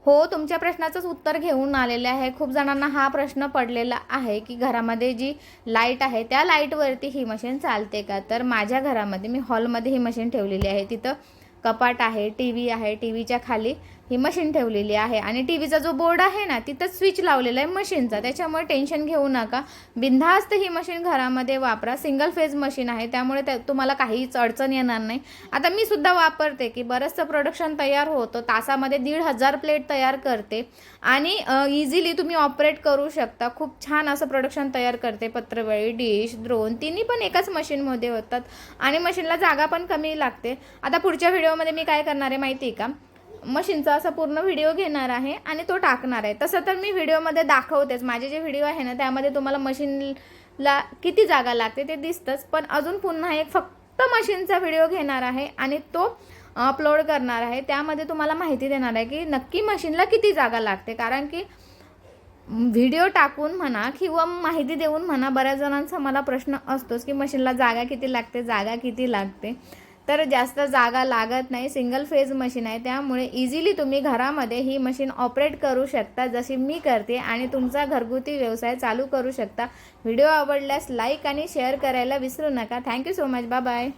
हो, तुमच्या प्रश्नाचंच उत्तर घेऊन आलेले आहे. खूप जणांना हा प्रश्न पडलेला आहे, की घरामध्ये जी लाईट आहे, त्या लाईटवरती ही मशीन चालते का? तर माझ्या घरामध्ये मी हॉलमध्ये ही मशीन ठेवलेली आहे. तिथं कपाट आहे, टीव्ही आहे, टीव्हीच्या खाली ही मशीन ठेवलेली आहे आणि टीव्हीचा जो बोर्ड आहे ना, तिथंच स्विच लावलेला आहे मशीनचा. त्याच्यामुळे टेन्शन घेऊ नका. बिनधास्त ही मशीन घरामध्ये वापरा. सिंगल फेज मशीन आहे, त्यामुळे तुम्हाला काहीच अडचण येणार नाही. आता मी सुद्धा वापरते, की बरंचसं प्रोडक्शन तयार होतं. तासामध्ये 1,500 प्लेट तयार करते आणि इझिली तुम्ही ऑपरेट करू शकता. खूप छान असं प्रोडक्शन तयार करते. पत्रवळी, डिश, द्रोण तिन्ही पण एकाच मशीनमध्ये होतात आणि मशीनला जागा पण कमी लागते. आता पुढच्या व्हिडिओमध्ये मी काय करणार आहे माहिती आहे का? मशीनचा असा पूर्ण व्हिडिओ घेणार आहे आणि तो टाकणार आहे. तसं तर मी व्हिडिओमध्ये दाखवतेच. माझे जे व्हिडिओ आहे ना, त्यामध्ये तुम्हाला मशीनला किती जागा लागते ते दिसतंच. पण अजून पुन्हा एक फक्त मशीनचा व्हिडिओ घेणार आहे आणि तो अपलोड करणार आहे. त्यामध्ये तुम्हाला माहिती देणार आहे की नक्की मशीनला किती जागा लागते. कारण की व्हिडिओ टाकून म्हणा किंवा माहिती देऊन म्हणा, बऱ्याच जणांचा मला प्रश्न असतोच की मशीनला जागा किती लागते, जागा किती लागते. तर जास्त जागा लागत नाही. सिंगल फेज मशीन आहे, त्यामुळे इझिली तुम्ही घरामध्ये ही मशीन ऑपरेट करू शकता, जशी मी करते, आणि तुमचा घरगुती व्यवसाय चालू करू शकता. व्हिडिओ आवडल्यास लाईक आणि शेअर करायला विसरू नका. Thank you so much. Bye bye.